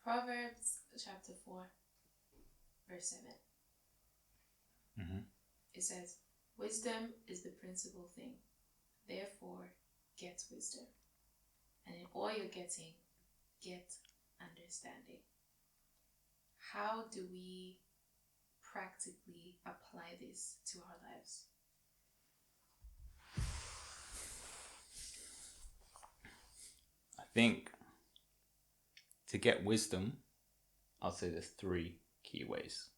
Proverbs chapter 4, verse 7. Mm-hmm. It says, wisdom is the principal thing. Therefore, get wisdom. And in all you're getting, get understanding. How do we practically apply this to our lives? I think to get wisdom, I'll say there's 3 key ways.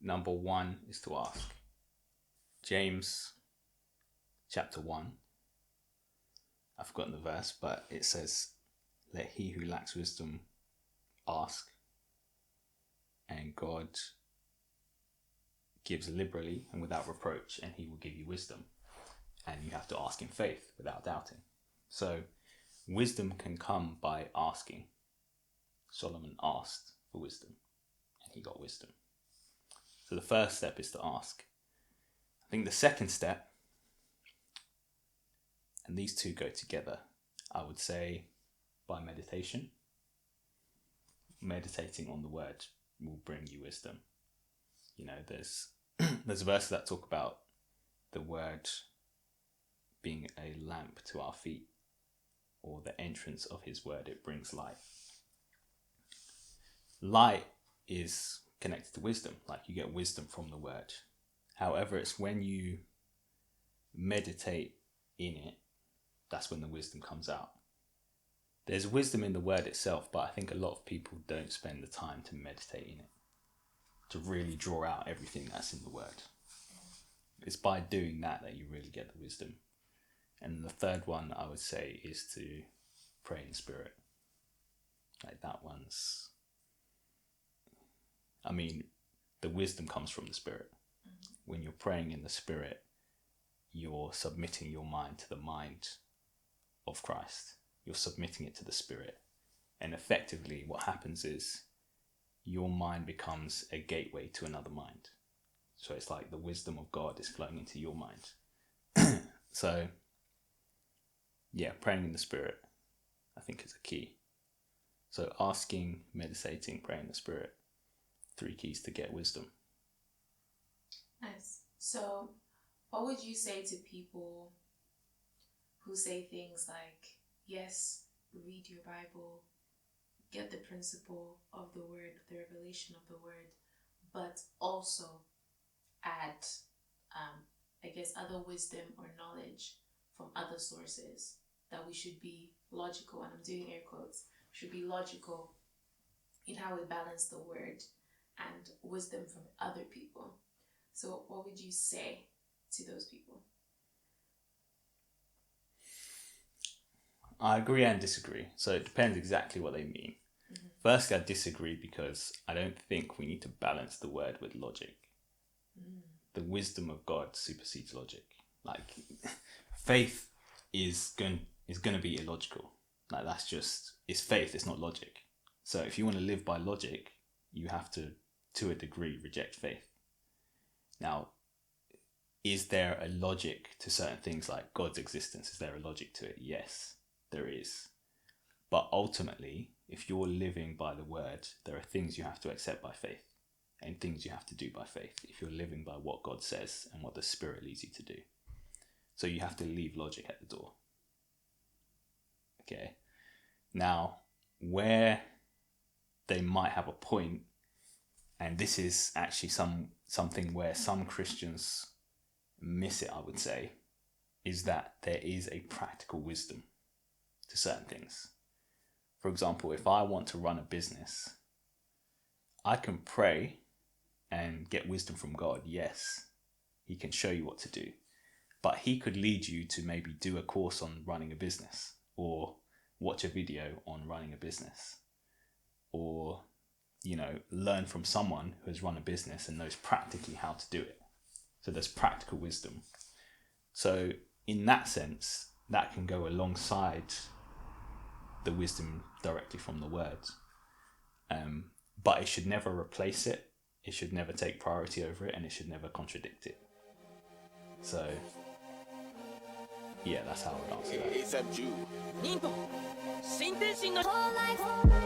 Number 1 is to ask. James chapter 1, I've forgotten the verse, but it says, let he who lacks wisdom ask, and God gives liberally and without reproach, and he will give you wisdom. And you have to ask in faith without doubting. So wisdom can come by asking. Solomon asked for wisdom, and he got wisdom. So the first step is to ask. I think the second step, and these two go together, I would say by meditation. Meditating on the word will bring you wisdom. You know, there's verses that talk about the word being a lamp to our feet, or the entrance of his word, it brings light. Light is connected to wisdom, like you get wisdom from the word. However, it's when you meditate in it, that's when the wisdom comes out. There's wisdom in the word itself, but I think a lot of people don't spend the time to meditate in it, to really draw out everything that's in the word. It's by doing that you really get the wisdom. And the third one I would say is to pray in spirit. Like that one's, I mean, the wisdom comes from the spirit. When you're praying in the spirit, you're submitting your mind to the mind of Christ. You're submitting it to the spirit. And effectively what happens is your mind becomes a gateway to another mind. So it's like the wisdom of God is flowing into your mind. So yeah, praying in the spirit, I think, is a key. So asking, meditating, praying in the spirit, 3 keys to get wisdom. Nice. So what would you say to people who say things like, yes, read your Bible, get the principle of the word, the revelation of the word, but also add, I guess, other wisdom or knowledge from other sources, that we should be logical, and I'm doing air quotes, should be logical in how we balance the word and wisdom from other people. So what would you say to those people? I agree and disagree. So it depends exactly what they mean. Mm-hmm. Firstly, I disagree because I don't think we need to balance the word with logic. The wisdom of God supersedes logic. Like, faith is going to be illogical. Like, that's just, it's faith, it's not logic. So if you want to live by logic, you have to a degree, reject faith. Now, is there a logic to certain things like God's existence? Is there a logic to it? Yes, there is. But ultimately, if you're living by the word, there are things you have to accept by faith and things you have to do by faith if you're living by what God says and what the Spirit leads you to do. So you have to leave logic at the door. Okay. Now, where they might have a point, and this is actually something where some Christians miss it, I would say, is that there is a practical wisdom to certain things. For example, if I want to run a business, I can pray and get wisdom from God. Yes, he can show you what to do, but he could lead you to maybe do a course on running a business, or watch a video on running a business, or, you know, learn from someone who has run a business and knows practically how to do it. So there's practical wisdom. So in that sense, that can go alongside the wisdom directly from the word. But it should never replace it. It should never take priority over it, and it should never contradict it. So yeah, that's how I would answer that.